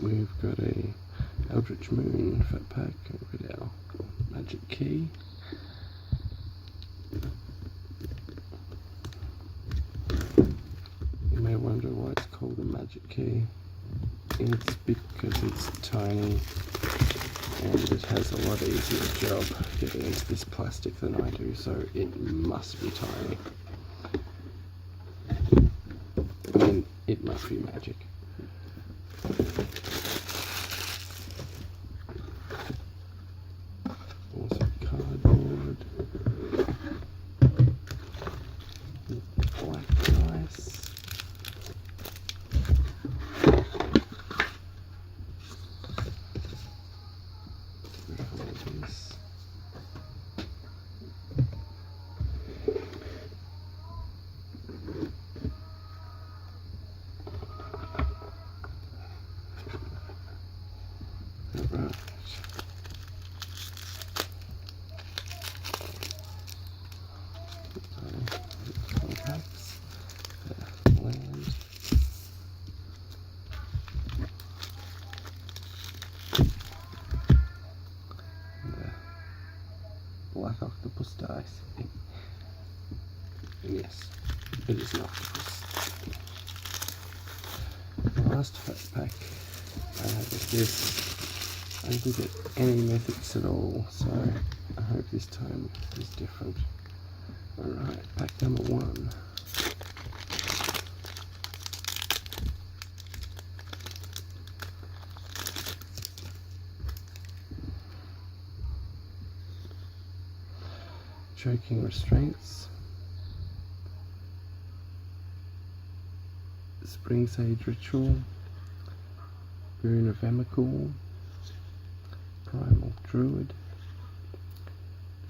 we've got a Eldritch Moon fat pack with our magic key. You may wonder why it's called a magic key. It's because it's tiny and it has a lot easier job getting into this plastic than I do, so it must be tiny. I mean, it must be magic. Also cardboard, black rice. Right. Contacts, land. And black octopus dice. And yes, it is an octopus. The last fat pack with this, I didn't get any mythics at all, so I hope this time is different. Alright, pack number 1. Choking Restraints, Spring Sage Ritual, Boon of Emrakul, Primal Druid,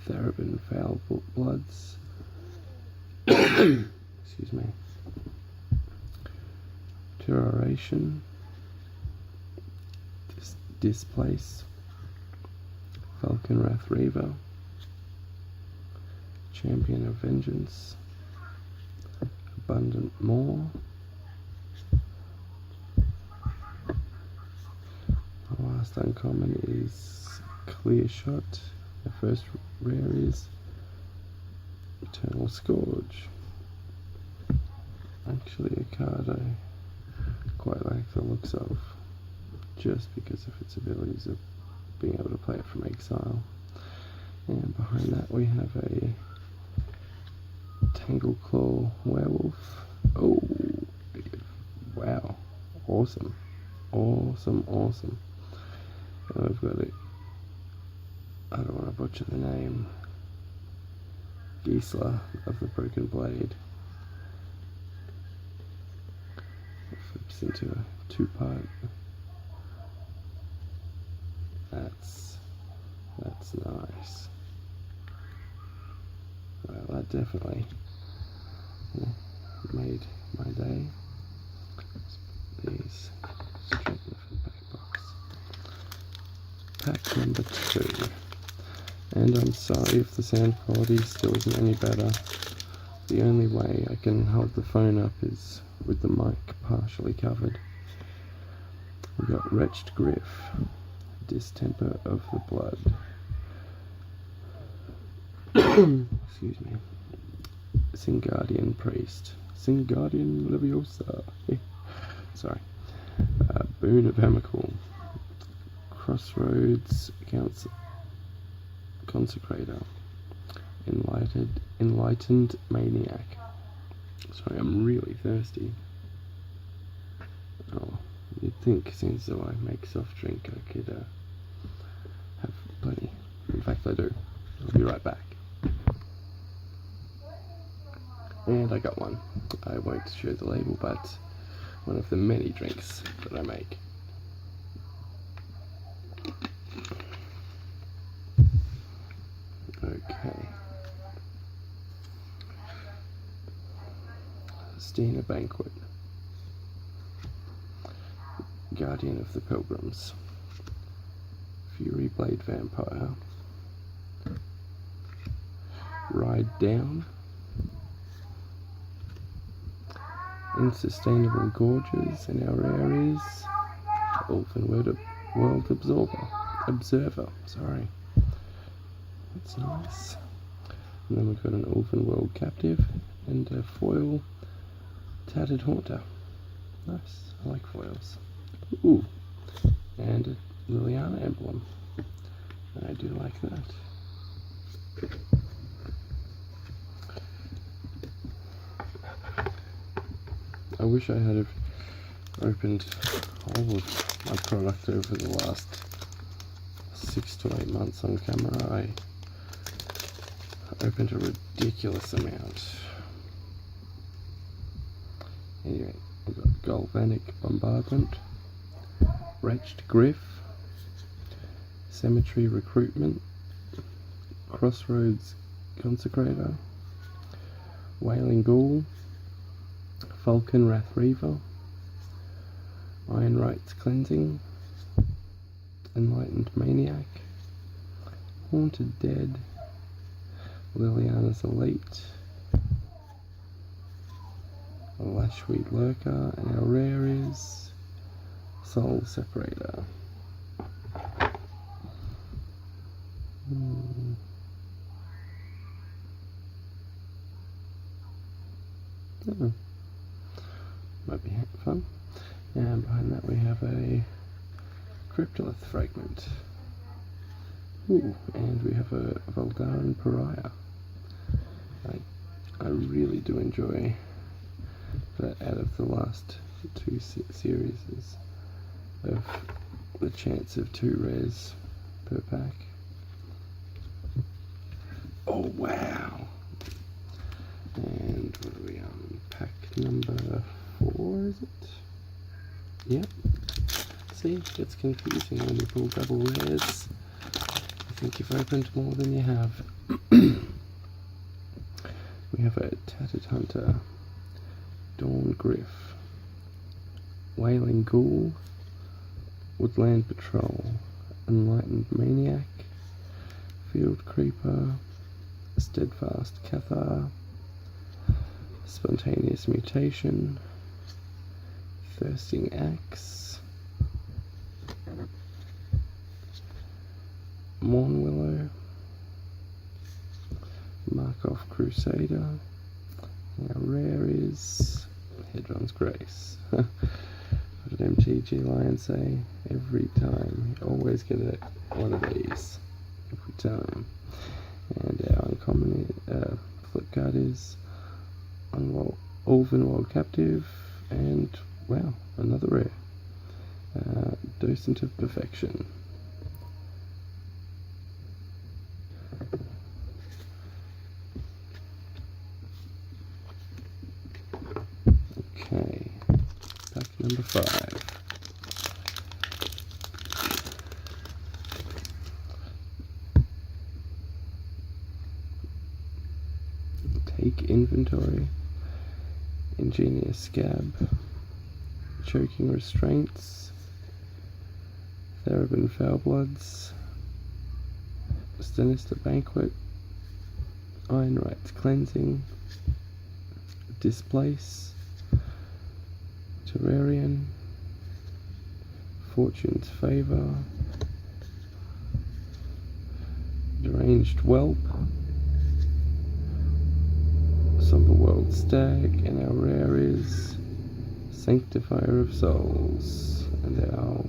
Therabin Foul Bloods, excuse me, Terroration, Displace, Falconwrath Reaver, Champion of Vengeance, Abundant Maw, the last uncommon is Clear Shot, the first rare is Eternal Scourge. Actually a card I quite like the looks of, just because of its abilities of being able to play it from exile. And behind that we have a Tangleclaw Werewolf. Oh, wow, awesome, awesome, awesome. And I've got it, I don't want to butcher the name, Gisela of the Broken Blade. It flips into a 2-part. That's nice. Well, that definitely made my day. These straight in the back box. Pack number 2. And I'm sorry if the sound quality still isn't any better. The only way I can hold the phone up is with the mic partially covered. We got Wretched Griff, Distemper of the Blood. Excuse me. Singuardian Priest. Singuardian Leviosa. Sorry. Boon of Emrakul. Crossroads Consecrator. Enlightened Maniac. Sorry, I'm really thirsty. Oh, you'd think since I make soft drink I could have plenty. In fact I do. I'll be right back. And I got one. I won't show the label, but one of the many drinks that I make. Okay. Stina Banquet. Guardian of the Pilgrims. Fury Blade Vampire. Ride Down. Unsustainable Gorges, and our rare is Orphan World Observer, sorry. That's nice. And then we've got an Orphan World Captive and a foil Tattered Haunter. Nice, I like foils. Ooh, and a Liliana emblem. I do like that. I wish I had opened all of my product over the last 6 to 8 months on camera. I opened a ridiculous amount. Anyway, we've got Galvanic Bombardment, Wretched Griff, Cemetery Recruitment, Crossroads Consecrator, Wailing Ghoul, Falcon Wrath Reaver, Iron Rites Cleansing, Enlightened Maniac, Haunted Dead, Liliana's Elite, a Lashweed Lurker, and our rare is Soul Separator. Oh. Might be fun. And behind that we have a Cryptolith Fragment. Ooh, and we have a Voldaran Pariah. I really do enjoy that out of the last 2 series of the chance of 2 rares per pack. Oh wow! And what are we on? Pack number 4, is it? Yep. See, it gets confusing when you pull double rares. I think you've opened more than you have. We have a Tattered Hunter, Dawn Griff, Wailing Ghoul, Woodland Patrol, Enlightened Maniac, Field Creeper, Steadfast Cathar, Spontaneous Mutation, Thirsting Axe, Mornwillow, Markov Crusader. Our rare is Hedron's Grace. What did MTG Lion say? Every time. You always get one of these. Every time. And our uncommon flip card is Orphan World Captive, and wow, another rare. Docent of Perfection. Okay, pack number 5. Take Inventory, Ingenious Scab, Choking Restraints, Theremin Foulbloods, Sinister Banquet, Iron Rites Cleansing, Displace, Terrarian, Fortune's Favour, Deranged Whelp, Somber World Stag, and our rare is Sanctifier of Souls, and our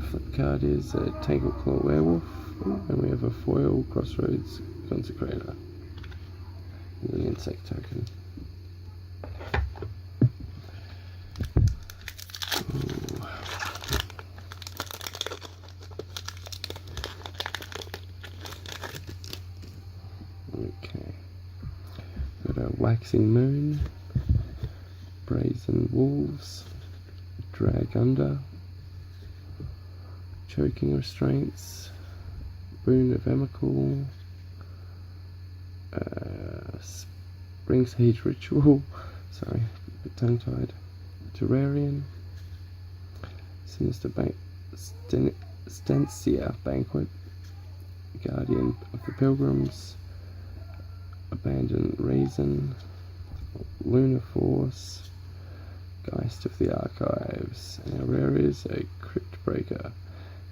flip card is a Tangleclaw Werewolf, and we have a foil Crossroads Consecrator and an insect token. Ooh. Okay, got a Waxing Moon, Brazen Wolves, Drag Under, Choking Restraints, Boon of Emrakul, Spring Sage Ritual, sorry, a bit tongue-tied, Terrarian, Sinister Stancia Banquet, Guardian of the Pilgrims, Abandoned Reason, Lunar Force, Geist of the Archives. And our rare is a Crypt Breaker.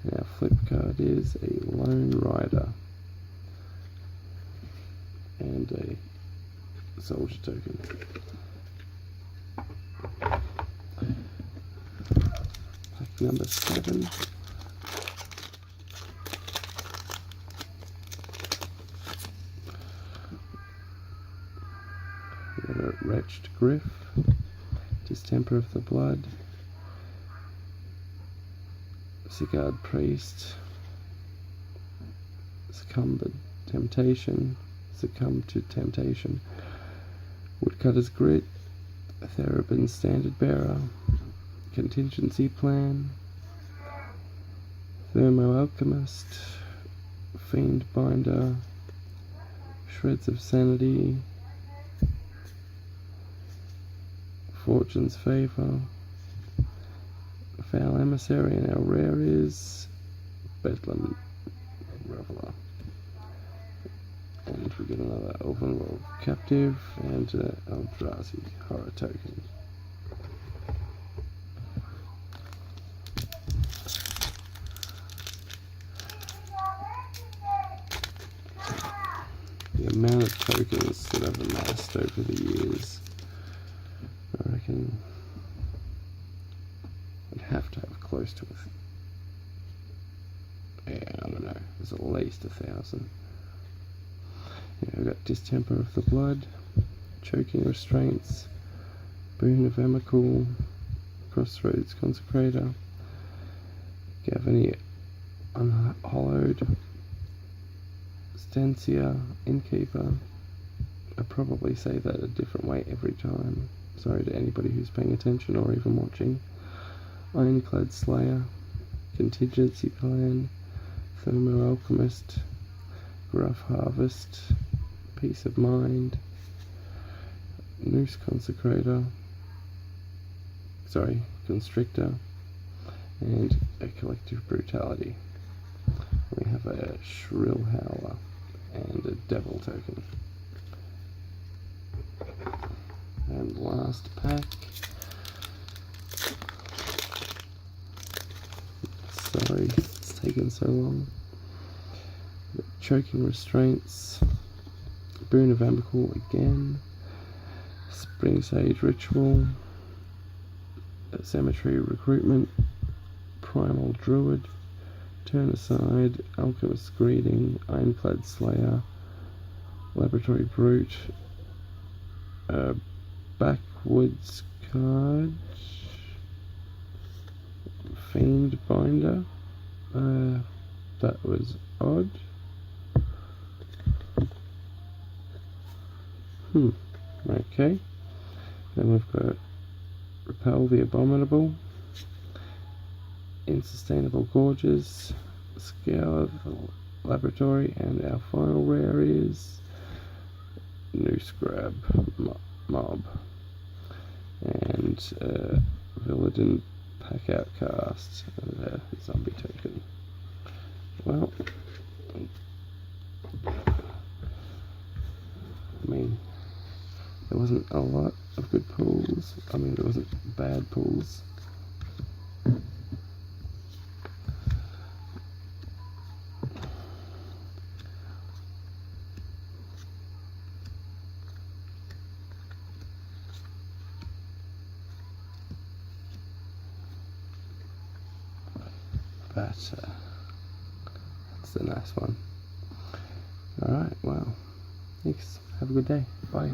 And our flip card is a Lone Rider. And a Soldier token. Pack number 7. We got a Wretched Griff, Distemper of the Blood, Sigurd Priest, Succumb to Temptation, Woodcutter's Grit, Therabin Standard Bearer, Contingency Plan, Thermo Alchemist, Fiend Binder, Shreds of Sanity, Fortune's Favour, Foul Emissary, and our rare is Bedlam Reveler. And we get another Elven World Captive and Eldrazi Horror token. The amount of tokens that I've amassed over the years, I reckon I'd have to have close to I don't know, there's at least 1,000. Yeah, I've got Distemper of the Blood, Choking Restraints, Boon of Emrakul, Crossroads Consecrator, Gavany Unhollowed, Stancia Innkeeper. I probably say that a different way every time. Sorry to anybody who's paying attention or even watching. Ironclad Slayer, Contingency Plan, Thermo Alchemist, Gruff Harvest, Peace of Mind, Noose Constrictor, and a Collective Brutality. We have a Shrill Howler and a Devil token. And last pack. Sorry, it's taken so long. Choking Restraints, Boon of Emrakul again, Spring Sage Ritual, Cemetery Recruitment, Primal Druid, Turn Aside, Alchemist's Greeting, Ironclad Slayer, Laboratory Brute, Backwoods card, Fiend Binder. That was odd. Okay. Then we've got Repel the Abominable, Insustainable Gorges, Scour the Laboratory, and our final rare is Noose Grab Mob and Villadin Pack Outcast and a Zombie token. Well, I mean, there wasn't a lot of good pulls. I mean, there wasn't bad pulls. But that's the nice one. Alright, well, thanks. Have a good day. Bye.